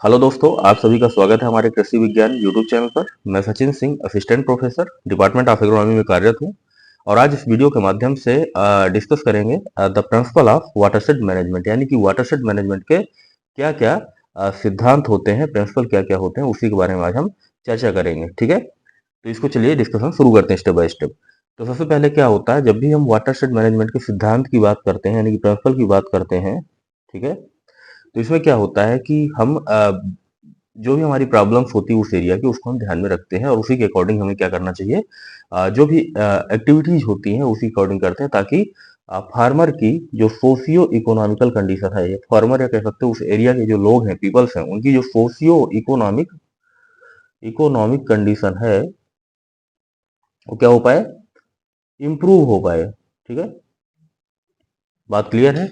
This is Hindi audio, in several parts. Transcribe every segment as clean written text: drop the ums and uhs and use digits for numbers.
हेलो दोस्तों, आप सभी का स्वागत है हमारे कृषि विज्ञान यूट्यूब चैनल पर। मैं Sachin Singh, assistant professor department of agronomy में कार्यरत हूं और आज इस वीडियो के माध्यम से डिस्कस करेंगे the principle of watershed management, यानी कि वाटरशेड मैनेजमेंट के क्या क्या सिद्धांत होते हैं, प्रिंसिपल क्या क्या होते हैं, उसी के बारे में आज हम चर्चा करेंगे। ठीक है, तो इसको चलिए डिस्कशन शुरू करते हैं स्टेप बाय स्टेप। तो सबसे पहले क्या होता है, जब भी हम वाटरशेड मैनेजमेंट के सिद्धांत की बात करते हैं, यानी कि प्रिंसिपल की बात करते हैं, ठीक है, तो इसमें क्या होता है कि हम जो भी हमारी प्रॉब्लम्स होती है उस एरिया की, उसको हम ध्यान में रखते हैं और उसी के अकॉर्डिंग हमें क्या करना चाहिए, जो भी एक्टिविटीज होती हैं उसी अकॉर्डिंग करते हैं, ताकि फार्मर की जो सोशियो इकोनॉमिकल कंडीशन है, या फार्मर या कह सकते हैं उस एरिया के जो लोग हैं, पीपल्स हैं, उनकी जो सोशियो इकोनॉमिक इकोनॉमिक कंडीशन है वो क्या हो पाए, इम्प्रूव हो पाए। ठीक है, बात क्लियर है।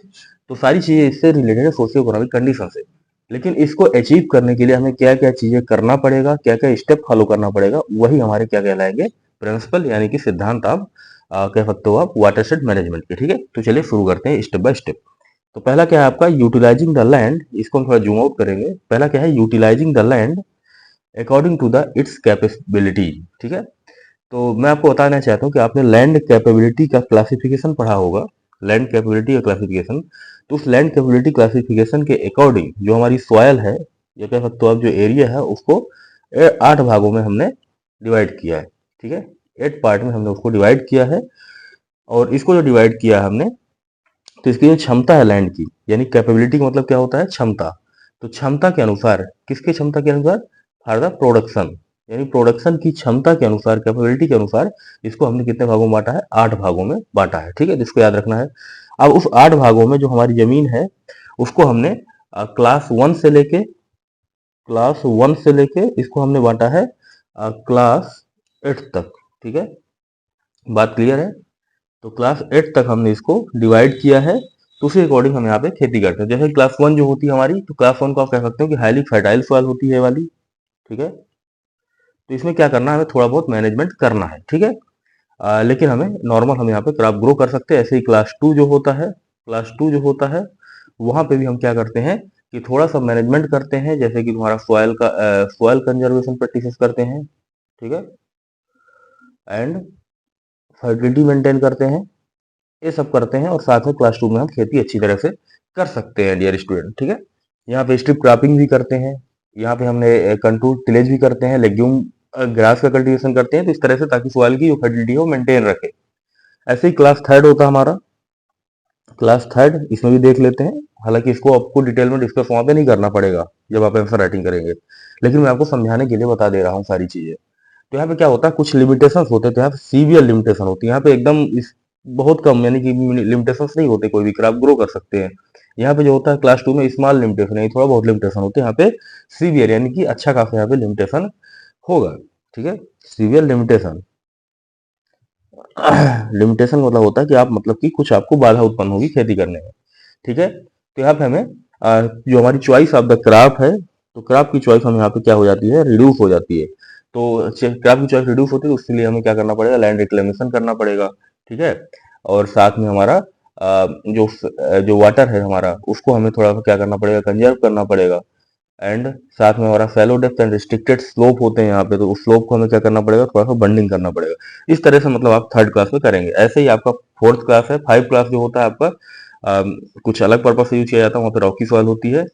तो सारी चीजें इससे रिलेटेड है, सोशियो इकोनॉमिक कंडीशन से। लेकिन इसको अचीव करने के लिए हमें क्या क्या चीजें करना पड़ेगा, क्या क्या स्टेप फॉलो करना पड़ेगा, वही हमारे क्या कहलाएंगे, प्रिंसिपल, यानी कि सिद्धांत आप कह सकते हो आप वाटरशेड मैनेजमेंट के। ठीक है, तो चलिए शुरू करते हैं स्टेप बाय स्टेप। तो पहला क्या है आपका, यूटिलाइजिंग द लैंड। इसको हम थोड़ा जूम आउट करेंगे। पहला क्या है, utilising the land according to the its capability. ठीक है, तो मैं आपको बताना चाहता हूँ कि आपने लैंड कैपेबिलिटी का क्लासिफिकेशन पढ़ा होगा, लैंड कैपेबिलिटी का क्लासिफिकेशन। तो उस लैंड कैपेबिलिटी क्लासिफिकेशन के अकॉर्डिंग जो हमारी सॉयल है, या कह सकते हो आप जो एरिया है, उसको 8 भागों में हमने डिवाइड किया है। ठीक है, 8 पार्ट में हमने उसको डिवाइड किया है। और इसको जो डिवाइड किया है हमने, तो इसकी जो क्षमता है लैंड की, यानी कैपेबिलिटी का मतलब क्या होता है, क्षमता। तो क्षमता के अनुसार, किसके क्षमता के अनुसार, फॉर द प्रोडक्शन, यानी प्रोडक्शन की क्षमता के अनुसार, कैपेबिलिटी के अनुसार इसको हमने कितने भागों में बांटा है, 8 भागों में बांटा है। ठीक है, तो इसको याद रखना है। अब उस 8 भागों में जो हमारी जमीन है, उसको हमने क्लास 1 से लेके इसको हमने बांटा है क्लास 8 तक। ठीक है, बात क्लियर है। तो क्लास 8 तक हमने इसको डिवाइड किया है। तो उसी अकॉर्डिंग हम यहाँ पे खेती करते हैं। जैसे क्लास 1 जो होती है हमारी, तो क्लास 1 को आप कह सकते हो कि हाईली फर्टाइल सॉइल होती है वाली। ठीक है, तो इसमें क्या करना है, हमें थोड़ा बहुत मैनेजमेंट करना है। ठीक है, लेकिन हमें नॉर्मल हम यहाँ पे क्रॉप ग्रो कर सकते हैं। ऐसे ही क्लास 2 जो होता है, वहां पे भी हम क्या करते हैं कि थोड़ा सा मैनेजमेंट करते हैं, जैसे कि तुम्हारा सॉइल कंजर्वेशन प्रैक्टिसेस करते हैं। ठीक है, एंड फर्टिलिटी मेंटेन करते हैं, ये सब करते हैं। और साथ में क्लास 2 में हम खेती अच्छी तरह से कर सकते हैं डियर स्टूडेंट। ठीक है, यहाँ पे स्ट्रिप क्रॉपिंग भी करते हैं, यहाँ पे हमने कंट्रोल टिलेज भी करते हैं, लेग्यूम ग्रास का कल्टीवेशन करते हैं, तो इस तरह से, ताकि सॉइल की जो फर्टिलिटी है वो मेंटेन रखे। ऐसे ही क्लास 3 होता है हमारा। क्लास 3 इसमें भी देख लेते हैं, हालांकि इसको आपको डिटेल में डिस्कस वहां पे नहीं करना पड़ेगा जब आप आंसर राइटिंग करेंगे, लेकिन मैं आपको समझाने के लिए बता दे रहा हूँ सारी चीजें। तो यहाँ पे क्या होता है, कुछ लिमिटेशंस होते हैं। तो यहाँ पे सीवियर लिमिटेशन होती है, यहाँ पे एकदम इस बहुत कम, यानी कि लिमिटेशंस नहीं होते, कोई भी क्रॉप ग्रो कर सकते हैं। यहाँ पे जो होता है क्लास 2 में स्मॉल लिमिटेशन है, थोड़ा बहुत लिमिटेशन होते हैं। यहाँ पे सीवियर, यानी कि अच्छा खासा यहाँ पे लिमिटेशन होगा। ठीक है, सीवियर लिमिटेशन लिमिटेशन मतलब होता है कि आप, मतलब कि कुछ आपको बाधा उत्पन्न होगी खेती करने में। ठीक है, तो यहाँ पे हमें जो हमारी चॉइस ऑफ द क्रॉप है, तो क्रॉप की चॉइस हम यहाँ पे क्या हो जाती है, रिड्यूस हो जाती है। तो क्रॉप की चॉइस रिड्यूस होती है, तो उसके लिए हमें क्या करना पड़ेगा, लैंड रिक्लेमेशन करना पड़ेगा। ठीक है, और साथ में हमारा जो वाटर है हमारा, उसको हमें थोड़ा सा क्या करना पड़ेगा, कंजर्व करना पड़ेगा। एंड साथ में हमारा फैलो डेप्थ एंड रिस्ट्रिक्टेड स्लोप होते हैं यहाँ पे, तो उस स्लोप को हमें क्या करना पड़ेगा, थोड़ा सा बंडिंग करना पड़ेगा। इस तरह से मतलब आप 3rd क्लास में करेंगे। ऐसे ही आपका 4th क्लास है। 5 क्लास जो होता है आपका, कुछ अलग पर्पज से यूज किया जाता है, वहाँ पे रॉकी सॉइल होती है।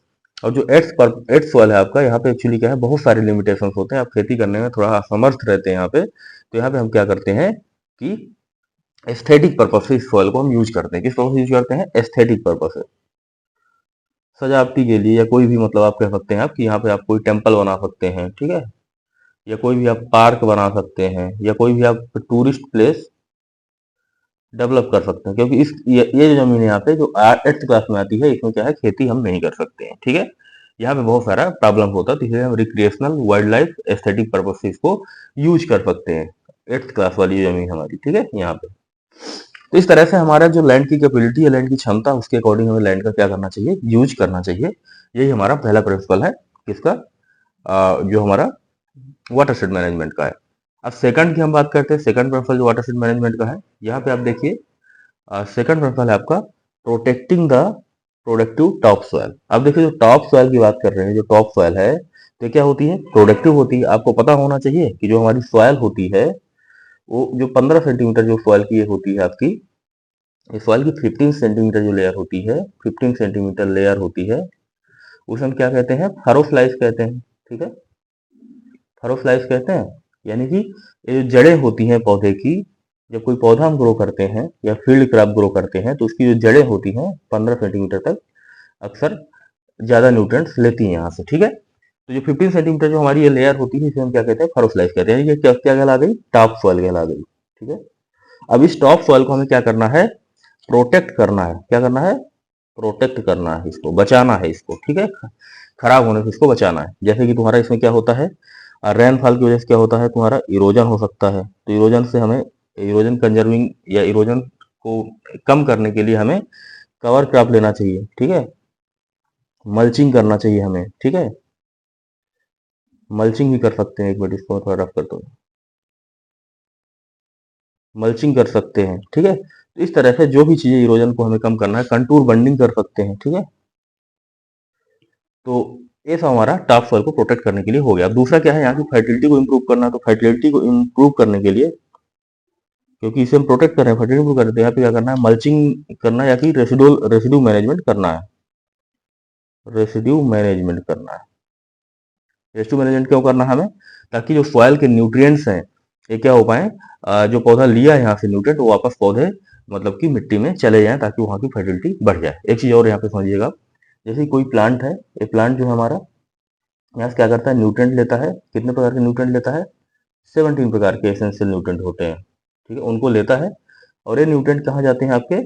और जो एट्थ सॉइल है आपका, यहाँ पे एक्चुअली क्या है, बहुत सारे लिमिटेशंस होते हैं, आप खेती करने में थोड़ा असमर्थ रहते हैं यहाँ पे। तो यहाँ पे हम क्या करते हैं कि एस्थेटिक पर्पज से इस सॉइल को हम यूज करते हैं। किस पर्पज से यूज करते हैं, एस्थेटिक पर्पज से, सजावटी के लिए, या कोई भी, मतलब आप कह सकते हैं आप कि यहाँ पे आप कोई टेम्पल बना सकते हैं। ठीक है, या कोई भी आप पार्क बना सकते हैं, या कोई भी आप टूरिस्ट प्लेस डेवलप कर सकते हैं। क्योंकि ये जो जमीन है यहाँ पे जो 8th क्लास में आती है, इसमें क्या है, खेती हम नहीं कर सकते हैं। ठीक है, यहाँ पे बहुत सारा प्रॉब्लम होता है, तो इसलिए हम recreational, wild life, aesthetic purpose से इसको यूज कर सकते हैं। 8th क्लास वाली जमीन हमारी, ठीक है, यहाँ पे। तो इस तरह से हमारा जो लैंड की कैपेबिलिटी है, लैंड की क्षमता, उसके अकॉर्डिंग हमें लैंड का क्या करना चाहिए, यूज करना चाहिए। यही हमारा पहला प्रिंसिपल है, किसका, जो हमारा वाटरशेड मैनेजमेंट का है। अब सेकंड की हम बात करते हैं। सेकंड प्रिंसिपल जो वाटरशेड मैनेजमेंट का है, यहाँ पे आप देखिए, सेकंड प्रिंसिपल है आपका, protecting the productive top soil. अब देखिए जो टॉप सॉइल की बात कर रहे हैं, जो टॉप सॉइल है तो ये क्या होती है, प्रोडक्टिव होती है। आपको पता होना चाहिए कि जो हमारी सॉइल होती है वो जो 15 सेंटीमीटर जो सॉइल की ये होती है आपकी, इस सॉइल की 15 सेंटीमीटर जो लेयर होती है, 15 सेंटीमीटर लेयर होती है, उसे हम क्या कहते हैं, फरोफ्लाइज कहते हैं। ठीक है, फरोफ्लाइज कहते हैं। यानी कि ये जो जड़ें होती हैं पौधे की, जब कोई पौधा हम ग्रो करते हैं या फील्ड क्रॉप ग्रो करते हैं तो उसकी जो जड़ें होती हैं 15 सेंटीमीटर तक अक्सर ज्यादा न्यूट्रिएंट्स लेती हैं यहाँ से। ठीक है, तो जो 15 सेंटीमीटर जो हमारी ये लेयर होती है इसे हम क्या कहते हैं, फरोफ्लाइज कहते हैं। ये क्या क्या कहला गई, टॉप सॉइल कहला गई। ठीक है, अब इस टॉप सॉइल को हमें क्या करना है, प्रोटेक्ट करना है। क्या करना है, प्रोटेक्ट करना है, इसको बचाना है इसको। ठीक है, खराब होने से इसको बचाना है। जैसे कि तुम्हारा इसमें क्या होता है, रेनफॉल की वजह से क्या होता है, तुम्हारा इरोजन हो सकता है। तो इरोजन से हमें, इरोजन कंजर्विंग या इरोजन को कम करने के लिए हमें कवर क्रॉप लेना चाहिए। ठीक है, मल्चिंग करना चाहिए हमें। ठीक है, मल्चिंग भी कर सकते हैं, एक मिनट इसको थोड़ा रफ कर दो, मल्चिंग कर सकते हैं। ठीक है, तो इस तरह से जो भी चीजें इरोजन को हमें कम करना है, कंटूर बंडिंग कर सकते हैं। ठीक है, तो ये सब हमारा टॉप सॉइल को प्रोटेक्ट करने के लिए हो गया। अब दूसरा क्या है, यहाँ की फर्टिलिटी को इम्प्रूव करना। तो फर्टिलिटी को इम्प्रूव करने के लिए, क्योंकि इसे हम प्रोटेक्ट कर रहे हैं, फर्टिलिटी इम्प्रूव कर रहे हैं, तो यहाँ पे क्या करना है, मल्चिंग करना या कि रेसिड्यू मैनेजमेंट करना है। रेसिड्यू मैनेजमेंट करना है। रेसिड्यू मैनेजमेंट क्यों करना है हमें, ताकि जो सॉइल के न्यूट्रिएंट्स हैं ये क्या हो पाए, जो पौधा लिया है यहाँ से न्यूट्रिएंट वो वापस पौधे मतलब कि मिट्टी में चले जाएं, ताकि वहाँ की फर्टिलिटी बढ़ जाए। एक चीज और यहाँ पे समझिएगा, जैसे कोई प्लांट है, ये प्लांट जो है हमारा यहाँ से क्या करता है, न्यूट्रिएंट लेता है। कितने प्रकार के न्यूट्रिएंट लेता है, 17 प्रकार के एसेंशियल न्यूट्रिएंट होते हैं। ठीक है, उनको लेता है और ये न्यूट्रिएंट कहाँ जाते हैं आपके,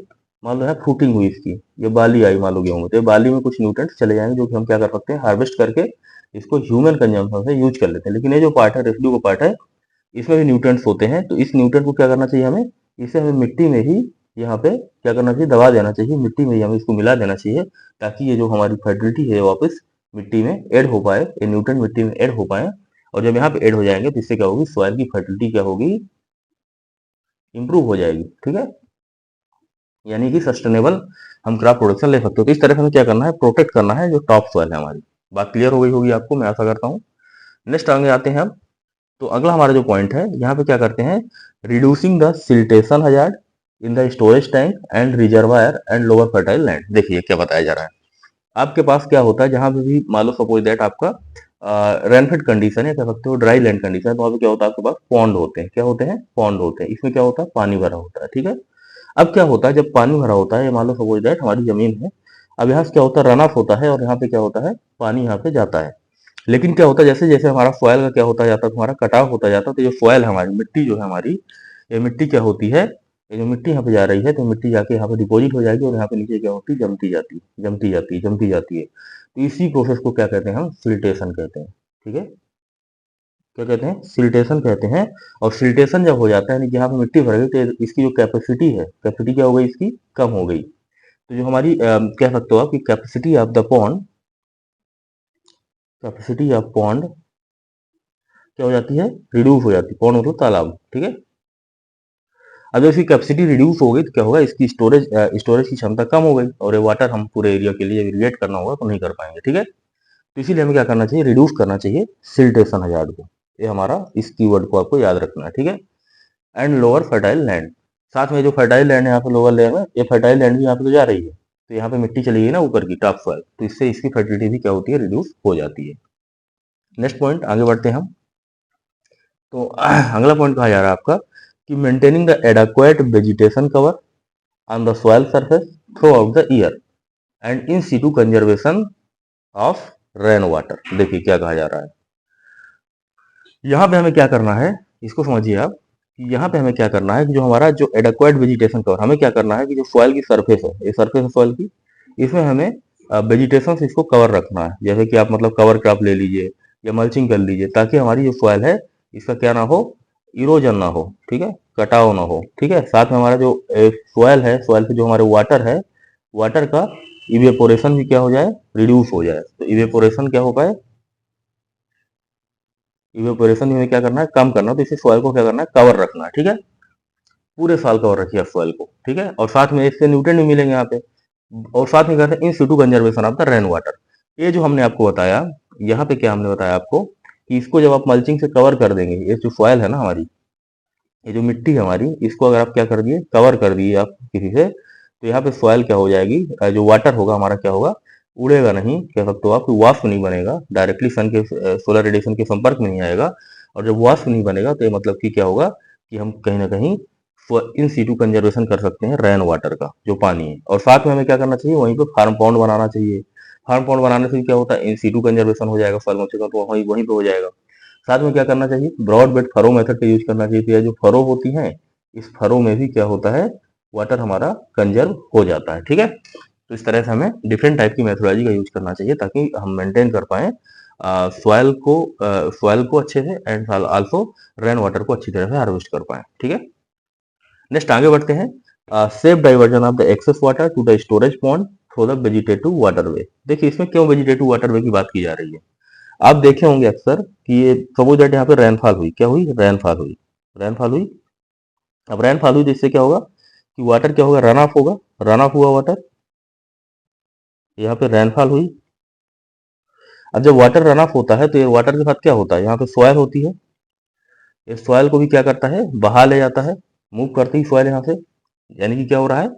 मान लो है फ्रूटिंग हुई इसकी, ये बाली आई मान लो गेहूं में, तो ये बाली में कुछ न्यूट्रिएंट्स चले जाएंगे जो कि हम क्या कर सकते हैं, हार्वेस्ट करके इसको ह्यूमन कंजम्पशन से यूज कर लेते हैं। लेकिन ये जो पार्ट है, रेसिड्यू का पार्ट है, इसमें भी न्यूट्रिएंट्स होते हैं। तो इस न्यूट्रिएंट को क्या करना चाहिए हमें, इसे हमें मिट्टी में ही यहाँ पे क्या करना चाहिए, दबा देना चाहिए, मिट्टी में ही हमें इसको मिला देना चाहिए, ताकि ये जो हमारी फर्टिलिटी है वापस मिट्टी में ऐड हो पाए, ये न्यूट्रिएंट मिट्टी में ऐड हो पाए। और जब यहाँ पे ऐड हो जाएंगे तो इससे क्या होगी, सॉइल की फर्टिलिटी क्या होगी, इंप्रूव हो जाएगी। ठीक है, यानी कि सस्टेनेबल हम क्रॉप प्रोडक्शन ले सकते हो। तो इस तरह से हमें क्या करना है, प्रोटेक्ट करना है जो टॉप सॉइल है हमारी। बात क्लियर हो गई होगी आपको, मैं आशा करता हूँ। नेक्स्ट आगे आते हैं हम। तो अगला हमारा जो पॉइंट है, यहाँ पे क्या करते हैं, reducing the siltation hazard in the storage tank and reservoir and lower fertile land. देखिए क्या बताया जा रहा है, आपके पास क्या होता है, जहां पे भी मान लो सपोज दैट आपका रेनफेड कंडीशन है, कह सकते हो ड्राई लैंड कंडीशन है, तो वहां पे क्या होता है, आपके पास पॉन्ड होते हैं। क्या होते हैं, पॉन्ड होते हैं। इसमें क्या होता है, पानी भरा होता है। ठीक है, अब क्या होता है, जब पानी भरा होता है, मान लो सपोज दैट हमारी जमीन है, अब यहाँ से क्या होता है, रन ऑफ होता है और यहाँ पे क्या होता है, पानी यहाँ पे जाता है। लेकिन क्या होता है, जैसे जैसे हमारा सॉइल का क्या होता जाता है, हमारा कटाव होता जाता है, तो जो सॉइल है हमारी, मिट्टी जो है हमारी, ये मिट्टी क्या होती है, ये जो मिट्टी यहाँ पे जा रही है, तो मिट्टी जाके यहाँ पे डिपॉजिट हो जाएगी और यहाँ पे नीचे क्या होती है, जमती जाती है, जमती जाती है, जमती जाती है। तो इसी प्रोसेस को क्या कहते हैं, हम सिल्टेशन कहते हैं। ठीक है, क्या कहते हैं, सिल्टेशन कहते हैं। और सिल्टेशन जब हो जाता है, यानी कि यहाँ पे मिट्टी भर गई, तो इसकी जो कैपेसिटी है, कैपेसिटी क्या हो गई इसकी, कम हो गई। तो जो हमारी कह सकते हो आप कि capacity of the pond, capacity of pond क्या हो जाती है, रिड्यूस हो जाती है। पॉन्ड मतलब तालाब। ठीक है, अब जब इसकी कैपेसिटी रिड्यूस हो गई तो क्या होगा, इसकी स्टोरेज स्टोरेज की क्षमता कम हो गई और ये वाटर हम पूरे एरिया के लिए इरिगेट करना होगा तो नहीं कर पाएंगे। ठीक है, तो इसीलिए हमें क्या करना चाहिए, रिड्यूस करना चाहिए सिल्टेशन हजार्ड को। ये हमारा इस कीवर्ड को आपको याद रखना है। ठीक है, एंड लोअर फर्टाइल लैंड, साथ में जो फर्टाइल लैंड है यहाँ पे लोअर लेयर में, ये फर्टाइल लैंड भी यहाँ पे तो जा रही है, तो यहाँ पे मिट्टी चली गई ना ऊपर की, टॉप सॉइल, तो इससे इसकी फर्टिलिटी भी क्या होती है, रिड्यूस हो जाती है। नेक्स्ट पॉइंट आगे बढ़ते हैं हम। तो अगला पॉइंट कहा जा रहा है आपका कि maintaining the adequate vegetation cover on the soil surface throughout the year and in situ conservation of rain water. देखिए क्या कहा जा रहा है, यहाँ पे हमें क्या करना है, इसको समझिए आप कि यहाँ पे हमें क्या करना है कि जो हमारा जो एडेक्वेट वेजिटेशन कवर, हमें क्या करना है कि जो सॉइल की सरफेस है, ये सरफेस है सॉइल की, इसमें हमें वेजिटेशन से इसको कवर रखना है। जैसे कि आप मतलब कवर क्रॉप ले लीजिए या मल्चिंग कर लीजिए, ताकि हमारी जो सॉइल है इसका क्या ना हो, इरोजन ना हो। ठीक है, कटाव ना हो। ठीक है, साथ में हमारा जो सॉइल है, सॉइल पे जो हमारे वाटर है, वाटर का इवेपोरेशन भी क्या हो जाए, रिड्यूस हो जाए। तो इवेपोरेशन क्या हो पाए, इवेपोरेशन में क्या करना है, कम करना है। तो इसे सॉइल को क्या करना है, कवर रखना है। ठीक है, पूरे साल कवर रखिए आप सॉइल को। ठीक है, और साथ में इससे न्यूट्रिएंट भी मिलेंगे यहाँ पे। और साथ में कहते हैं in situ conservation of the rain water. ये जो हमने आपको बताया, यहाँ पे क्या हमने बताया आपको कि इसको जब आप मल्चिंग से कवर कर देंगे, ये जो सॉइल है ना हमारी, ये जो मिट्टी है हमारी, इसको अगर आप क्या कर दिए, कवर कर दिए आप किसी से, तो यहाँ पे सॉइल क्या हो जाएगी, जो वाटर होगा हमारा क्या होगा, उड़ेगा नहीं, कह सकते हो आप, वाष्प नहीं बनेगा, डायरेक्टली सन के सोलर रेडिएशन के संपर्क में नहीं आएगा। और जब वाष्प नहीं बनेगा तो ये मतलब कि क्या होगा कि हम कहीं ना कहीं इन सीटू कंजर्वेशन कर सकते हैं रेन वाटर का जो पानी है। और साथ में हमें क्या करना चाहिए, वहीं पे फार्म पॉन्ड बनाना चाहिए। फार्म पॉन्ड बनाने से क्या होता है, इन सीटू कंजर्वेशन हो जाएगा फर्मों से, तो वहीं वहीं पे हो जाएगा। साथ में क्या करना चाहिए, ब्रॉड बेड फरो मेथड का यूज करना चाहिए। तो ये जो फरो होती हैं, इस फरो में भी क्या होता है, वाटर हमारा कंजर्व हो जाता है। ठीक है, तो इस तरह से हमें डिफरेंट टाइप की मेथोडोलॉजी का यूज करना चाहिए ताकि हम मेंटेन कर पाए सॉइल को अच्छे से, एंड आल्सो रेन वाटर को अच्छी तरह से हार्वेस्ट कर पाए। ठीक है, नेक्स्ट आगे बढ़ते हैं। Safe diversion of the excess water to the storage pond through the vegetative waterway. देखिए इसमें क्यों वेजिटेटिव वाटरवे की बात की जा रही है। आप देखे होंगे अक्सर कि ये सपोज दैट यहाँ पे रेनफॉल हुई, क्या हुई, रेनफॉल हुई, रेनफॉल हुई। अब रेनफॉल हुई तो इससे क्या होगा कि वाटर क्या होगा, रन ऑफ होगा, रन ऑफ हुआ वाटर, यहाँ पे रेनफॉल हुई। अब जब वाटर रन ऑफ होता है तो ये वाटर के साथ क्या होता है, यहाँ पे सॉइल होती है, इस सॉइल को भी क्या करता है, बहा ले जाता है, मूव करती है सॉइल यहाँ से। यानी कि क्या हो रहा है,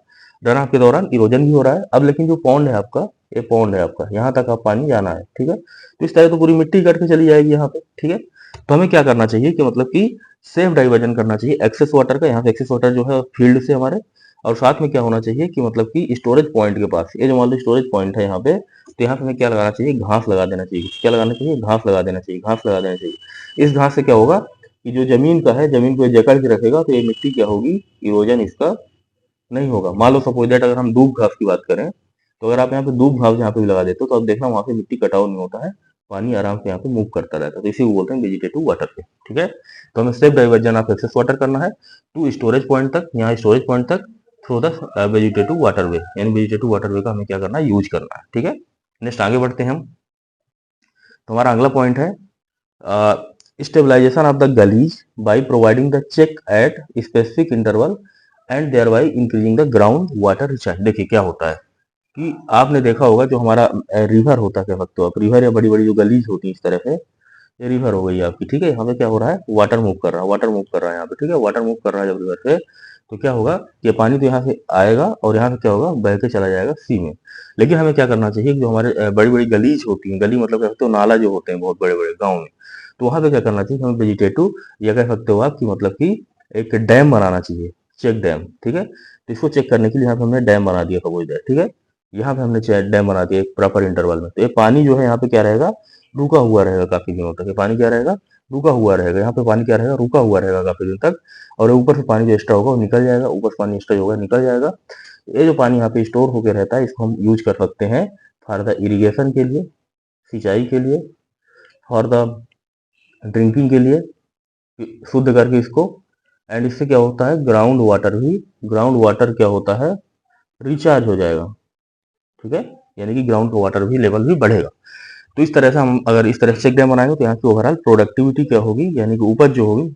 रन ऑफ के दौरान इरोजन भी हो रहा है। अब लेकिन जो पॉन्ड है आपका, ये पॉन्ड है आपका, यहाँ तक आप पानी जाना है। ठीक है, तो इस तरह तो पूरी मिट्टी कट के चली जाएगी यहाँ पे। ठीक है, तो हमें क्या करना चाहिए कि मतलब कि सेफ डाइवर्जन करना चाहिए एक्सेस वाटर का। यहाँ से एक्सेस वाटर जो है फील्ड से हमारे, और साथ में क्या होना चाहिए कि मतलब कि स्टोरेज पॉइंट के पास, ये जो मान लो स्टोरेज पॉइंट है यहाँ पे, तो यहाँ पे हमें क्या लगाना चाहिए, घास लगा देना चाहिए। क्या लगाना चाहिए, घास लगा देना चाहिए, घास लगा देना चाहिए। इस घास से क्या होगा कि जो जमीन का है, जमीन को ये जकड़ के रखेगा, तो ये मिट्टी क्या होगी, इरोजन इसका नहीं होगा। मान लो सपोज दैट अगर हम दूब घास की बात करें, तो अगर आप यहाँ पे दूब घास यहाँ पे भी लगा देते हो, तो आप देखना वहां से मिट्टी कटाव नहीं होता है, पानी आराम से यहाँ पे मूव करता रहता है। तो इसी को बोलते हैं वेजिटेटिव वाटर पे। ठीक है, तो हमें safe diversion of excess water करना है टू स्टोरेज पॉइंट तक, यहाँ स्टोरेज पॉइंट तक through the vegetative water way, यानी वेजिटेटिव वाटर वे का हमें क्या करना है, यूज करना है। ठीक है, नेक्स्ट आगे बढ़ते हैं हम। तो हमारा अगला पॉइंट है stabilization of the gullies by providing the check at specific interval and thereby increasing the ground water recharge. देखिए क्या होता है कि आपने देखा होगा जो हमारा रिवर होता है, कह सकते हो आप, रिवर या बड़ी बड़ी जो गलीज होती है इस तरह से, ये रिवर हो गई आपकी। ठीक है, यहाँ पे क्या हो रहा है, वाटर मूव कर रहा है, वाटर मूव कर रहा है यहाँ पे। ठीक है, वाटर मूव कर रहा है जब रिवर से, तो क्या होगा, ये पानी तो यहाँ से आएगा और यहाँ से क्या होगा, बह के चला जाएगा सी में। लेकिन हमें क्या करना चाहिए, जो हमारे बड़ी बड़ी गलीज होती हैं, गली मतलब कह सकते हो नाला जो होते हैं बहुत बड़े बड़े गाँव में, तो वहां पे क्या करना चाहिए, हमें वेजिटेटिव, या कह सकते हो आप कि मतलब कि एक डैम बनाना चाहिए, चेक डैम। ठीक है, तो इसको चेक करने के लिए यहाँ पे हमने डैम बना दिया सपोज दैट। ठीक है, यहाँ पे हमने डैम बना दिया एक प्रॉपर इंटरवल में, तो ये पानी जो है यहाँ पे क्या रहेगा, रुका हुआ रहेगा काफी दिनों तक। ये पानी क्या रहेगा, रुका हुआ रहेगा, यहाँ पे पानी क्या रहेगा, रुका हुआ रहेगा काफी दिन तक। और ऊपर से पानी जो एक्स्ट्रा होगा वो निकल जाएगा, ऊपर से पानी एक्स्ट्रा होगा निकल जाएगा। ये जो पानी यहाँ पे स्टोर होकर रहता है, इसको हम यूज कर सकते हैं फॉर द इरिगेशन के लिए, सिंचाई के लिए, फॉर द ड्रिंकिंग के लिए, शुद्ध करके इसको। एंड इससे क्या होता है, ग्राउंड वाटर भी, ग्राउंड वाटर क्या होता है, रिचार्ज हो जाएगा। ठीक है, यानी कि ग्राउंड वाटर भी लेवल भी बढ़ेगा। तो इस तरह से हम अगर इस तरह से चेक डैम बनाएंगे तो यहाँ की ओवरऑल प्रोडक्टिविटी क्या होगी, यानी कि उपज जो होगी,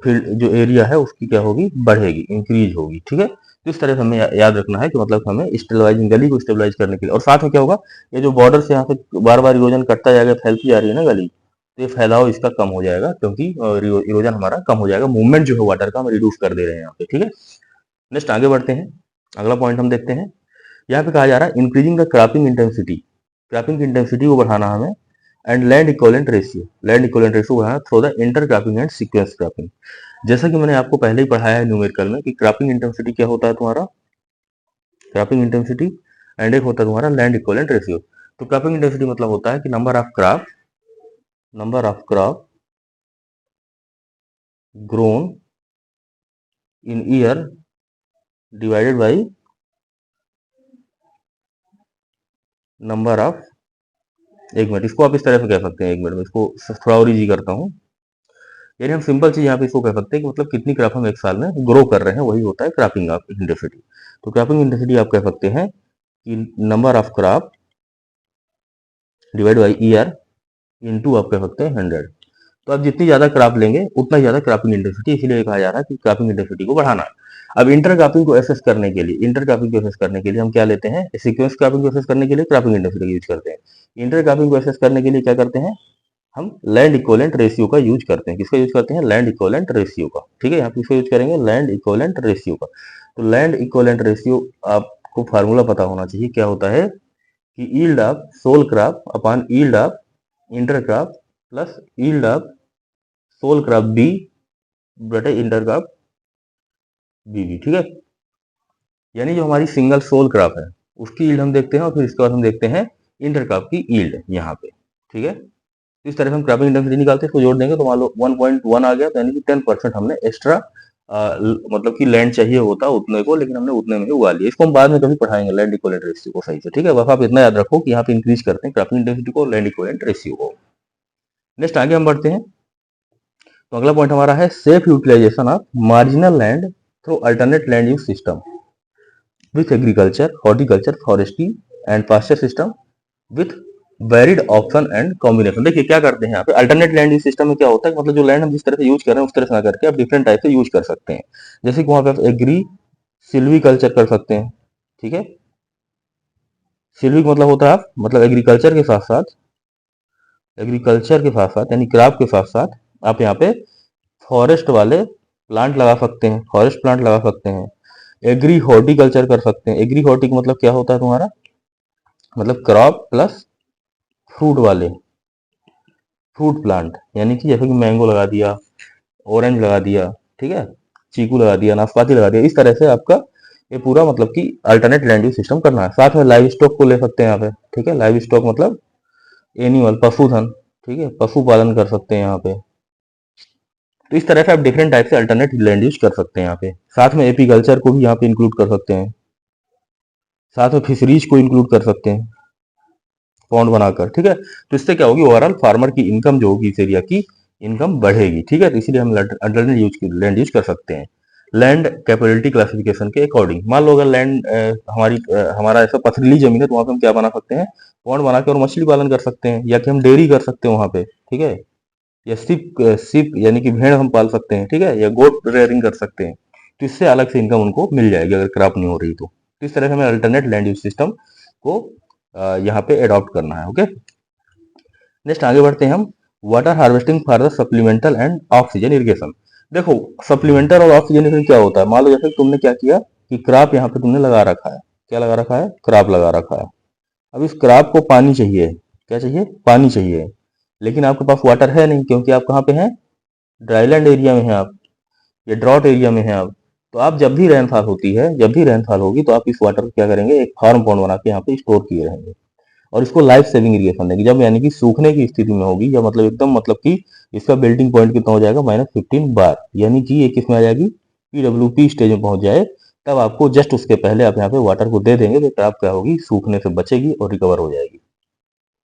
फील्ड जो एरिया है उसकी क्या होगी, बढ़ेगी, इंक्रीज होगी। ठीक है, तो इस तरह से हमें याद रखना है कि मतलब हमें स्टेबलाइजिंग, गली को स्टेबलाइज करने के लिए। और साथ में क्या होगा, ये जो बॉर्डर से यहाँ से बार बार इरोजन करता जाएगा, फैलती जा रही है ना गली, तो ये फैलाव इसका कम हो जाएगा, क्योंकि इरोजन हमारा कम हो जाएगा, मूवमेंट जो है वाटर का हम रिड्यूस कर दे रहे हैं यहाँ पे। ठीक है, नेक्स्ट आगे बढ़ते हैं, अगला पॉइंट हम देखते हैं। यहाँ पे कहा जा रहा है increasing the cropping intensity, cropping की इंटेंसिटी को बढ़ाना हमें, and land equivalent ratio, land equivalent ratio बढ़ाना through the inter cropping and sequence cropping. जैसा कि मैंने आपको पहले ही पढ़ाया है न्यूमेरिकल में कि क्रॉपिंग इंटेंसिटी क्या होता है तुम्हारा, क्रॉपिंग इंटेंसिटी, एंड एक होता है तुम्हारा लैंड इक्विवेलेंट रेशियो। तो क्रॉपिंग इंटेंसिटी मतलब होता है कि number of crop grown in year divided by number of, एक मिनट, इसको आप इस तरह से कह सकते हैं, एक मिनट में इसको थोड़ा और इजी करता हूँ। यानी हम सिंपल चीज यहाँ पे इसको कह सकते हैं कि मतलब कितनी क्रॉप हम एक साल में ग्रो कर रहे हैं, वही होता है क्रॉपिंग ऑफ इंटेंसिटी। तो क्रॉपिंग इंटेंसिटी आप कह सकते हैं कि number of crop divide by year into आप कह सकते हैं 100। तो आप जितनी ज्यादा क्रॉप लेंगे उतना ज्यादा क्रॉपिंग इंटेंसिटी, इसीलिए कहा जा रहा है कि क्रॉपिंग इंटेंसिटी को बढ़ाना है। अब इंटर क्रॉपिंग को एसेस करने के लिए, हम क्या लेते हैं, सीक्वेंस क्रॉपिंग को एसेस करने के लिए क्रॉपिंग इंटेंसिटी का यूज करते हैं। इंटर क्रॉपिंग को एसेस करने के लिए क्या करते हैं, हम लैंड इक्विवेलेंट रेशियो का यूज करते हैं। किसका यूज करते हैं, लैंड इक्विवेलेंट रेशियो का। ठीक है, यहाँ पे इसका यूज करेंगे लैंड इक्विवेलेंट रेशियो का। तो लैंड इक्विवेलेंट रेशियो आपको फार्मूला पता होना चाहिए, क्या होता है कि yield of sole crop upon yield of intercrop plus yield of sole crop B बटे इंटर क्रॉप बीबी। ठीक है, यानी जो हमारी सिंगल सोल क्रॉप है उसकी यील्ड हम देखते हैं, और फिर इसके बाद हम देखते हैं इंटर क्रॉप की यील्ड यहाँ पे। ठीक है, इस तरह से हम क्रॉपिंग इंटेंसिटी निकालते हैं, इसको जोड़ देंगे तो मान लो 1.1 आ गया, तो यानी कि 10% हमने एक्स्ट्रा मतलब कि लैंड चाहिए होता उतने को, लेकिन हमने उतने में ही उगा लिया। इसको हम बाद में कभी पढ़ाएंगे लैंड इक्विवेलेंट रेशियो को सही से। ठीक है, बस आप इतना याद रखो कि यहाँ पे इंक्रीज करते हैं क्रॉपिंग इंटेंसिटी को, लैंड इक्विवेलेंट रेशियो को। नेक्स्ट आगे हम बढ़ते हैं, तो अगला पॉइंट हमारा है safe utilisation of marginal land through alternate land use system with agriculture, horticulture, forestry and pasture system with varied option and combination. देखिए क्या करते हैं यहाँ पे, अल्टरनेट लैंड यूज सिस्टम में क्या होता है, मतलब जो लैंड हम जिस तरह से यूज कर रहे हैं उस तरह से ना करके आप डिफरेंट टाइप से यूज कर सकते हैं। जैसे कि वहां पे आप एग्री सिल्वी कल्चर कर सकते हैं। ठीक है, सिल्वी मतलब होता है आप मतलब एग्रीकल्चर के साथ साथ यानी क्रॉप के साथ साथ आप यहाँ पे फॉरेस्ट वाले प्लांट लगा सकते हैं, फॉरेस्ट प्लांट लगा सकते हैं। एग्री हॉर्टिकल्चर कर सकते हैं। एग्री हॉर्टिक मतलब क्या होता है तुम्हारा, मतलब क्रॉप प्लस फ्रूट वाले फ्रूट प्लांट, यानी कि जैसे कि मैंगो लगा दिया, ऑरेंज लगा दिया, ठीक है, चीकू लगा दिया, नाशपाती लगा दिया। इस तरह से आपका ये पूरा मतलब कि अल्टरनेट लैंड यूज सिस्टम करना है। साथ में लाइव स्टॉक को ले सकते हैं यहाँ पे। ठीक है, लाइव स्टॉक मतलब एनिमल, पशुधन। ठीक है, पशुपालन कर सकते हैं यहाँ पे। तो इस तरह से आप डिफरेंट टाइप से अल्टरनेट लैंड यूज कर सकते हैं यहाँ पे। साथ में एपीकल्चर को भी यहाँ पे इंक्लूड कर सकते हैं, साथ में फिशरीज को इंक्लूड कर सकते हैं पॉन्ड बनाकर। ठीक है, तो इससे क्या होगी, ओवरऑल फार्मर की इनकम जो होगी, इस एरिया की इनकम बढ़ेगी। ठीक है, तो इसीलिए हम अल्टरनेट लैंड यूज कर सकते हैं। लैंड कैपेबिलिटी क्लासिफिकेशन के अकॉर्डिंग, मान लो अगर लैंड हमारा ऐसा पथरीली जमीन है, तो वहां पे हम क्या बना सकते हैं, पॉन्ड बना के और मछली पालन कर सकते हैं, या कि हम डेयरी कर सकते हैं वहां पे। ठीक है, या सिप यानी कि भेड़ हम पाल सकते हैं। ठीक है, या गोट रेयरिंग कर सकते हैं। तो इससे अलग से इनकम उनको मिल जाएगी अगर क्रॉप नहीं हो रही तो। इस तरह से हमें अल्टरनेट लैंड यूज सिस्टम को यहाँ पे अडॉप्ट करना है। ओके, नेक्स्ट आगे बढ़ते हैं हम, water harvesting for the supplemental and oxygen irrigation. देखो सप्लीमेंटल और ऑक्सीजन इरिगेशन क्या होता है, मान लो जैसे तुमने क्या किया कि क्रॉप यहाँ पे तुमने लगा रखा है, क्या लगा रखा है, क्रॉप लगा रखा है। अब इस क्रॉप को पानी चाहिए, क्या चाहिए, पानी चाहिए, लेकिन आपके पास वाटर है नहीं, क्योंकि आप कहाँ पे हैं, ड्राईलैंड एरिया में हैं आप, या ड्रॉट एरिया में हैं आप। तो आप जब भी रेनफॉल होती है, जब भी रेनफॉल होगी, तो आप इस वाटर को क्या करेंगे, एक फार्म पॉन्ड बना के यहाँ पे स्टोर किए रहेंगे, और इसको लाइफ सेविंग इरिगेशन देंगे। जब यानी कि सूखने की स्थिति में होगी, या मतलब एकदम मतलब कि इसका बिल्टिंग पॉइंट कितना हो जाएगा, -15 बार, यानी कि ये किस में आ जाएगी, पीडब्ल्यूपी स्टेज में पहुंच जाए, तब आपको जस्ट उसके पहले आप यहाँ पे वाटर को दे देंगे, तो क्रॉप क्या होगी, सूखने से बचेगी और रिकवर हो जाएगी।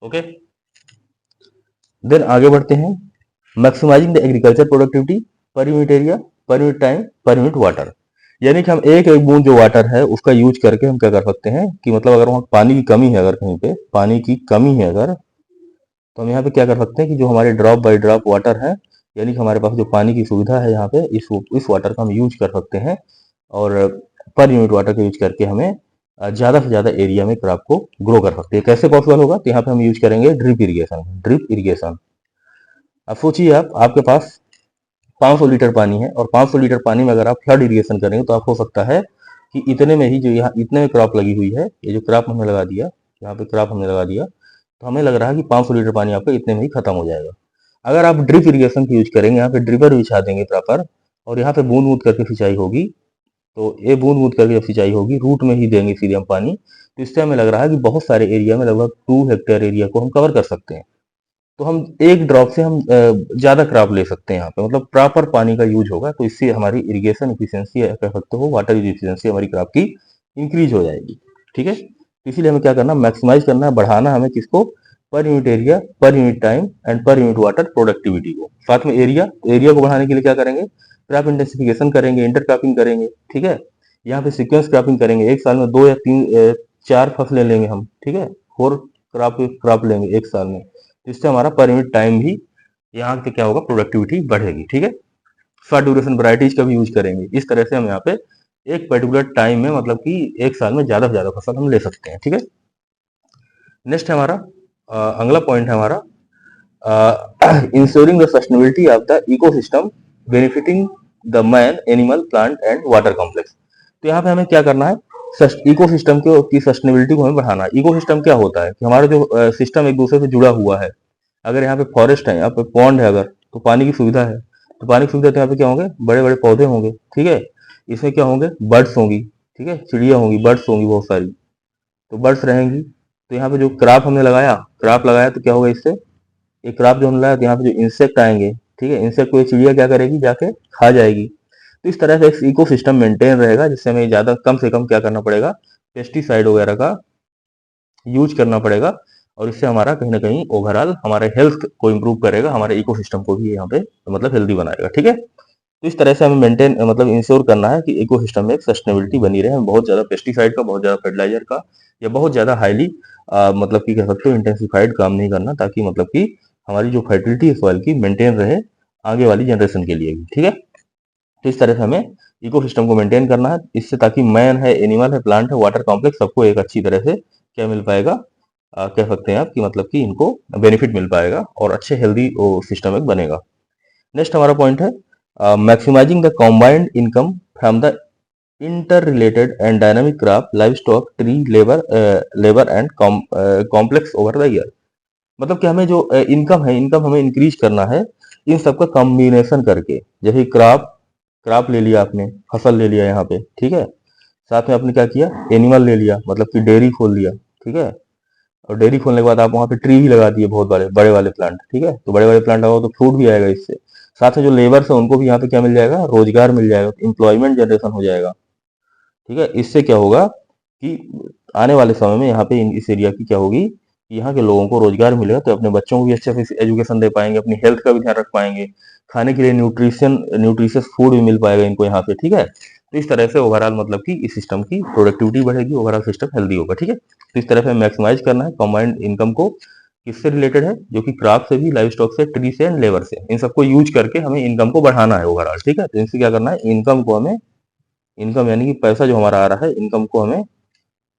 ओके, देन आगे बढ़ते हैं, maximising the agriculture productivity per unit area, per unit time, per unit water. यानी कि हम एक एक बूंद जो वाटर है उसका यूज करके हम क्या कर सकते हैं कि मतलब अगर वहाँ पानी की कमी है, अगर कहीं पे पानी की कमी है अगर, तो हम यहाँ पे क्या कर सकते हैं कि जो हमारे ड्रॉप बाय ड्रॉप वाटर है, यानी कि हमारे पास जो पानी की सुविधा है यहाँ पे, इस वाटर का हम यूज कर सकते हैं, और पर यूनिट वाटर का यूज करके हमें ज्यादा से ज्यादा एरिया में क्रॉप को ग्रो कर सकते हैं। कैसे पॉसिबल होगा, तो यहाँ पे हम यूज करेंगे ड्रिप इरिगेशन। ड्रिप इरिगेशन, अब सोचिए आपके पास 500 लीटर पानी है, और 500 लीटर पानी में अगर आप फ्लड इरिगेशन करेंगे, तो आप हो सकता है कि इतने में ही जो यहाँ इतने में क्रॉप लगी हुई है, ये जो क्रॉप हमने लगा दिया, यहाँ पे क्रॉप हमने लगा दिया, तो हमें लग रहा है कि 500 लीटर पानी आपका इतने में ही खत्म हो जाएगा। अगर आप ड्रिप इरिगेशन की यूज करेंगे, यहाँ पे ड्रिपर बिछा देंगे प्रॉपर, और यहाँ पे बूंद बूंद करके सिंचाई होगी, तो ये बूंद बूंद करके जब सिंचाई होगी, रूट में ही देंगे सीधे हम पानी, तो इससे हमें लग रहा है कि बहुत सारे एरिया में, लगभग 2 हेक्टेयर एरिया को हम कवर कर सकते हैं। तो हम एक ड्रॉप से हम ज्यादा क्रॉप ले सकते हैं यहाँ पे, मतलब प्रॉपर पानी का यूज होगा, तो इससे हमारी इरिगेशन इफिशियंसी कह सकते हो, वाटर इफिशियंसी हमारी क्रॉप की इंक्रीज हो जाएगी। ठीक है, इसीलिए हमें क्या करना, मैक्सिमाइज करना है, बढ़ाना हमें किसको, पर unit area, per unit time and पर यूनिट वाटर प्रोडक्टिविटी को। साथ में एरिया को बढ़ाने के लिए क्या करेंगे, क्रॉप इंटेंसिफिकेशन करेंगे, इंटर क्रॉपिंग करेंगे। ठीक है, यहाँ पे सीक्वेंस क्रॉपिंग करेंगे, एक साल में 2 या 3 4 फसलें लेंगे हम। ठीक है, 4 क्रॉप लेंगे एक साल में, इससे हमारा पर यूनिट टाइम भी यहाँ से क्या होगा, प्रोडक्टिविटी बढ़ेगी। ठीक है, शॉर्ट ड्यूरेशन वैरायटीज का भी यूज करेंगे। इस तरह से हम यहाँ पे एक पर्टिकुलर टाइम में मतलब कि एक साल में ज्यादा से ज्यादा फसल हम ले सकते हैं। ठीक है, नेक्स्ट है हमारा अगला पॉइंट है हमारा ensuring the sustainability of the ecosystem benefiting the man animal plant and water complex. तो यहाँ पे हमें क्या करना है, इकोसिस्टम की सस्टेनेबिलिटी को हमें बढ़ाना है। इकोसिस्टम क्या होता है कि हमारा जो सिस्टम एक दूसरे से जुड़ा हुआ है। अगर यहाँ पे फॉरेस्ट है, यहाँ पे पॉन्ड है, अगर तो पानी की सुविधा है, तो पानी की सुविधा तो यहाँ पे क्या होंगे, बड़े बड़े पौधे होंगे। ठीक है, इसमें क्या होंगे, बर्ड्स होंगी। ठीक है, चिड़िया होंगी, बर्ड्स होंगी बहुत सारी, तो बर्ड्स रहेंगी। तो यहाँ पे जो क्रॉप हमने लगाया, क्रॉप लगाया तो क्या होगा, इससे एक क्रॉप जो हमने लगाया तो यहाँ पे जो इंसेक्ट आएंगे, ठीक है, इंसेक्ट को ये चिड़िया क्या करेगी, जाके खा जाएगी। तो इस तरह से एक इकोसिस्टम मेंटेन रहेगा, जिससे हमें ज्यादा कम से कम क्या करना पड़ेगा, पेस्टिसाइड वगैरह का यूज करना पड़ेगा। और इससे हमारा कहीं ना कहीं ओवरऑल हमारे हेल्थ को इम्प्रूव करेगा, हमारे इकोसिस्टम को भी यहाँ पे मतलब हेल्दी बनाएगा। ठीक है, तो इस तरह से हमें मेंटेन मतलब इंश्योर करना है कि इकोसिस्टम में एक सस्टेनेबिलिटी बनी रहे। हमें बहुत ज्यादा पेस्टिसाइड का, बहुत ज्यादा फर्टिलाइजर का, या बहुत ज्यादा हाईली मतलब कि कह सकते हो इंटेंसिफाइड काम नहीं करना, ताकि मतलब कि हमारी जो फर्टिलिटी है सॉइल की मेंटेन रहे आगे वाली जनरेशन के लिए भी। ठीक है, तो इस तरह से हमें इकोसिस्टम को मेंटेन करना है, इससे ताकि मैन है, एनिमल है, प्लांट है, वाटर कॉम्प्लेक्स, सबको एक अच्छी तरह से क्या मिल पाएगा, कह सकते हैं आप कि मतलब कि इनको बेनिफिट मिल पाएगा और अच्छे हेल्दी सिस्टम एक बनेगा। नेक्स्ट हमारा पॉइंट है maximising the combined income from the interrelated and dynamic crop livestock tree labour and complex over the year. मतलब कि हमें जो इनकम है, इनकम हमें इंक्रीज करना है इन सबका कॉम्बिनेशन करके। जैसे क्रॉप, क्रॉप ले लिया आपने, फसल ले लिया यहाँ पे, ठीक है, साथ में आपने क्या किया, एनिमल ले लिया, मतलब कि डेयरी खोल लिया। ठीक है, और डेयरी खोलने के बाद आप वहाँ पे ट्री भी लगा दिए, बहुत बड़े बड़े वाले प्लांट। ठीक है, तो बड़े बड़े प्लांट लगाओ तो फ्रूट भी आएगा इससे। साथ में जो लेबर्स है उनको भी यहाँ पे क्या मिल जाएगा, रोजगार मिल जाएगा, एम्प्लॉयमेंट जनरेशन हो जाएगा। ठीक है, इससे क्या होगा कि आने वाले समय में यहाँ पे इस एरिया की क्या होगी, यहाँ के लोगों को रोजगार मिलेगा, तो अपने बच्चों को भी अच्छे से एजुकेशन दे पाएंगे, अपनी हेल्थ का भी ध्यान रख पाएंगे, खाने के लिए न्यूट्रिशियस फूड भी मिल पाएगा इनको यहाँ पे। ठीक है, तो इस तरह से ओवरऑल मतलब कि इस सिस्टम की प्रोडक्टिविटी बढ़ेगी, ओवरऑल सिस्टम हेल्दी होगा। ठीक है, तो इस तरह से मैक्सिमाइज करना है कॉम्बाइंड इनकम को। किससे रिलेटेड है, जो कि क्रॉप से भी, लाइव स्टॉक से, ट्री से एंड लेबर से, इन सबको यूज करके हमें इनकम को बढ़ाना है ओवरऑल। ठीक है, तो इनसे क्या करना है, इनकम को हमें, इनकम यानी कि पैसा जो हमारा आ रहा है, इनकम को हमें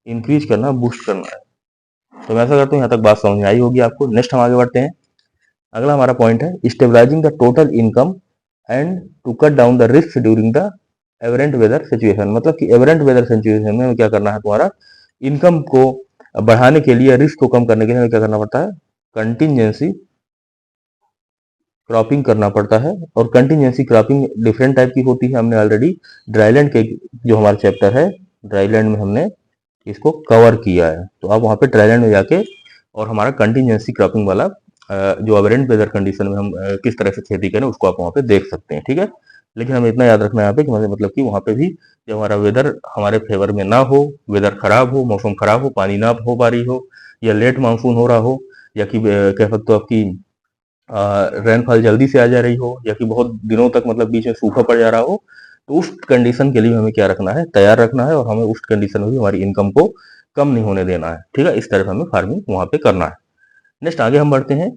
इंक्रीज करना, बूस्ट करना है। तो मैं ऐसा करता हूँ, यहाँ तक बात समझ में आई होगी आपको। नेक्स्ट हम आगे बढ़ते हैं। अगला हमारा पॉइंट है stabilizing the total income and to cut down the risk during the aberrant weather situation. मतलब कि एवरेंट वेदर सिचुएशन में हमें क्या करना है, तुम्हारा इनकम को बढ़ाने के लिए, रिस्क को कम करने के लिए हमें क्या करना पड़ता है, कंटिजेंसी क्रॉपिंग करना पड़ता है। और कंटिजेंसी क्रॉपिंग डिफरेंट टाइप की होती है। हमने ऑलरेडी ड्राईलैंड के जो हमारा चैप्टर है, ड्राईलैंड में हमने इसको कवर किया है। तो आप वहाँ पे ड्राईलैंड में जाके और हमारा कंटिजेंसी क्रॉपिंग वाला जो अवेरेंट वेदर कंडीशन में हम किस तरह से खेती करें, उसको आप वहाँ पे देख सकते हैं। ठीक है, लेकिन हमें इतना याद रखना है यहाँ पे कि मतलब कि वहाँ पे भी जब हमारा वेदर हमारे फेवर में ना हो, वेदर खराब हो, मौसम खराब हो, पानी ना हो पा रही हो, या लेट मानसून हो रहा हो, या कि कह सकते हो आपकी रेनफॉल जल्दी से आ जा रही हो, या कि बहुत दिनों तक मतलब बीच में सूखा पड़ जा रहा हो, तो उस कंडीशन के लिए हमें क्या रखना है, तैयार रखना है, और हमें उस कंडीशन में भी हमारी इनकम को कम नहीं होने देना है। ठीक है, इस तरह से हमें फार्मिंग वहां पे करना है। नेक्स्ट आगे हम बढ़ते हैं।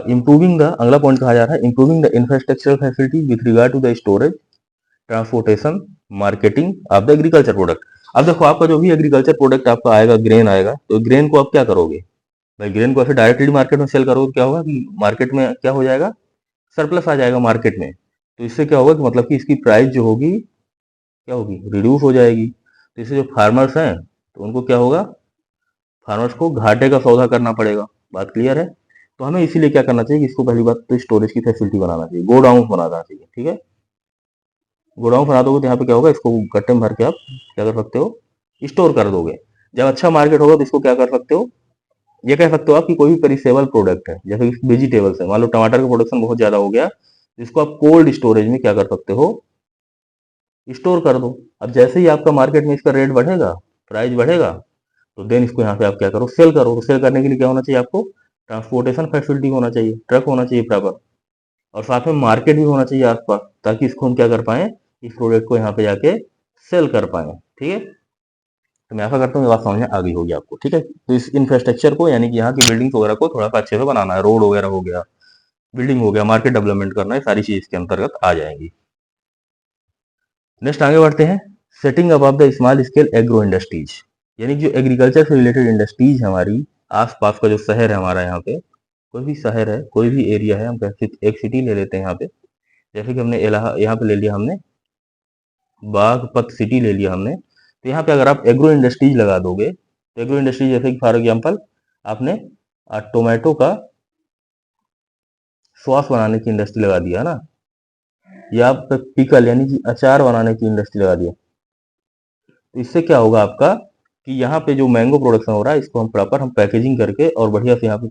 इंप्रूविंग द, अगला पॉइंट कहा जा रहा है improving the infrastructural facility with regard to the storage, transportation, marketing of the agriculture product. अब देखो, आपका जो भी एग्रीकल्चर प्रोडक्ट आपका आएगा, ग्रेन आएगा, तो ग्रेन को आप क्या करोगे भाई, ग्रेन को ऐसे डायरेक्टली मार्केट में सेल करोगे तो क्या होगा कि मार्केट में क्या हो जाएगा, सरप्लस आ जाएगा मार्केट में। तो इससे क्या होगा कि मतलब कि इसकी प्राइस जो होगी क्या होगी, रिड्यूस हो जाएगी। तो इससे जो फार्मर्स हैं तो उनको क्या होगा, फार्मर्स को घाटे का सौदा करना पड़ेगा। बात क्लियर है। तो हमें इसीलिए क्या करना चाहिए कि इसको पहली बात तो स्टोरेज की फैसिलिटी बनाना चाहिए, गोडाउन बनाना चाहिए। ठीक है, गोडाउन बना दोगे तो यहाँ पे क्या होगा, इसको गट्टे में भर के आप क्या कर सकते हो, स्टोर कर दोगे। जब अच्छा मार्केट होगा तो इसको क्या कर सकते हो, ये कह सकते हो आप कि कोई भी पेरिसेबल प्रोडक्ट है, जैसे वेजिटेबल्स है, मान लो टमाटर का प्रोडक्शन बहुत ज्यादा हो गया, इसको आप कोल्ड स्टोरेज में क्या कर सकते हो, स्टोर कर दो। अब जैसे ही आपका मार्केट में इसका रेट बढ़ेगा, प्राइस बढ़ेगा, तो देन इसको यहाँ पे आप क्या करो, सेल करो। तो सेल करने के लिए क्या होना चाहिए आपको, ट्रांसपोर्टेशन फैसिलिटी होना चाहिए, ट्रक होना चाहिए प्रॉपर, और साथ में मार्केट भी होना चाहिए आसपास, ताकि इसको हम क्या कर पाए, इस प्रोडक्ट को यहाँ पे जाके सेल कर पाए। ठीक है, तो मैं ऐसा करता हूँ, ये बात समझ में आ गई होगी आपको। ठीक है, तो इस इंफ्रास्ट्रक्चर को यानी कि यहाँ की बिल्डिंग्स वगैरह को थोड़ा सा अच्छे से बनाना है, रोड वगैरह हो गया, बिल्डिंग हो गया, मार्केट डेवलपमेंट करना, है सारी चीज इसके अंतर्गत आ जाएंगी। नेक्स्ट आगे बढ़ते हैं, setting up of the small scale agro industries, यानी जो एग्रीकल्चर से रिलेटेड इंडस्ट्रीज है हमारी आसपास का जो शहर है हमारा, यहाँ पे कोई भी शहर है, कोई भी एरिया है, हम एक सिटी ले लेते हैं यहाँ पे, जैसे कि हमने यहाँ पे ले लिया हमने बागपत सिटी ले लिया हमने, तो यहाँ पे अगर आप एग्रो इंडस्ट्रीज लगा दोगे, तो एग्रो इंडस्ट्रीज जैसे कि फॉर एग्जांपल आपने टोमेटो का सॉस बनाने की इंडस्ट्री लगा दिया ना, या पिकल यानी कि अचार बनाने की इंडस्ट्री लगा दिया, तो इससे क्या होगा आपका कि यहाँ पे जो मैंगो प्रोडक्शन हो रहा है इसको हम प्रॉपर हम पैकेजिंग करके और बढ़िया से यहाँ पे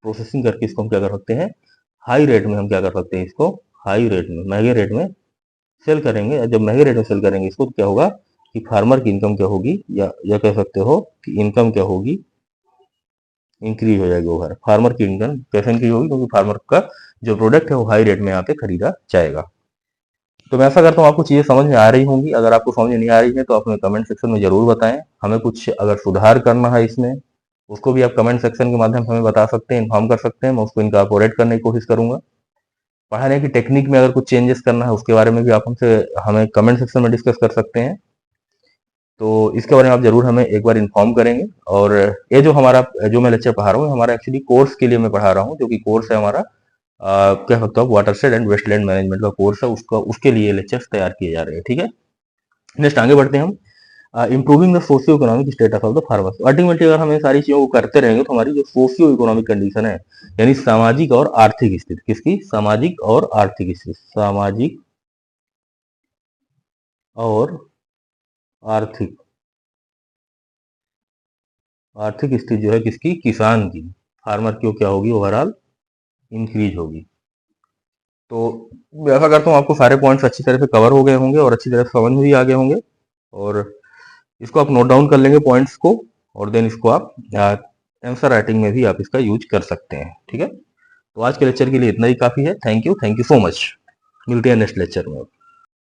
प्रोसेसिंग करके इसको हम क्या कर सकते हैं, हाई रेट में हम क्या कर सकते हैं, इसको हाई रेट में, महंगे रेट में सेल करेंगे। जब महंगे रेट में सेल करेंगे इसको, तो क्या होगा कि फार्मर की इनकम क्या होगी, या कह सकते हो कि इनकम क्या होगी, इंक्रीज हो जाएगी ओवर। फार्मर की इनकम कैसे इंक्रीज होगी, क्योंकि फार्मर का जो प्रोडक्ट है वो हाई रेट में यहाँ पे खरीदा जाएगा। तो मैं ऐसा करता हूँ आपको चीजें समझ में आ रही होंगी, अगर आपको समझ में नहीं आ रही है तो आप हमें कमेंट सेक्शन में जरूर बताएं, हमें कुछ अगर सुधार करना है इसमें उसको भी आप कमेंट सेक्शन के माध्यम से हमें बता सकते हैं, इन्फॉर्म कर सकते हैं, मैं उसको इनकॉर्पोरेट करने की कोशिश करूंगा। पढ़ाने की टेक्निक में अगर कुछ चेंजेस करना है उसके बारे में भी आप हमसे हमें कमेंट सेक्शन में डिस्कस कर सकते हैं, तो इसके बारे में आप जरूर हमें एक बार इन्फॉर्म करेंगे। और ये जो हमारा जो मैं लेक्चर पढ़ा रहा हूँ हमारा एक्चुअली कोर्स के लिए मैं पढ़ा रहा हूँ, जो कि कोर्स है हमारा क्या सकता हूँ वाटरशेड एंड वेस्टलैंड मैनेजमेंट का कोर्स है, उसका उसके लिए लेक्चर्स तैयार किए जा रहे हैं। ठीक है, नेक्स्ट आगे बढ़ते हैं हम, improving the socio economic status of the farmers. Ultimately अगर हम ये सारी चीजों को करते रहेंगे तो हमारी जो सोशियो इकोनॉमिक कंडीशन है, यानी सामाजिक और आर्थिक स्थिति, किसकी, सामाजिक और आर्थिक स्थिति, सामाजिक और आर्थिक आर्थिक स्थिति जो है किसकी, किसान की, फार्मर की, वो क्या होगी, ओवरऑल इंक्रीज होगी। तो मैं ऐसा करता हूँ आपको सारे पॉइंट्स अच्छी तरह से कवर हो गए होंगे और अच्छी तरह से समझ में भी आ गए होंगे, और इसको आप नोट डाउन कर लेंगे पॉइंट्स को, और देन इसको आप आंसर राइटिंग में भी आप इसका यूज कर सकते हैं। ठीक है, तो आज के लेक्चर के लिए इतना ही काफी है। थैंक यू सो मच, मिलते हैं नेक्स्ट लेक्चर में।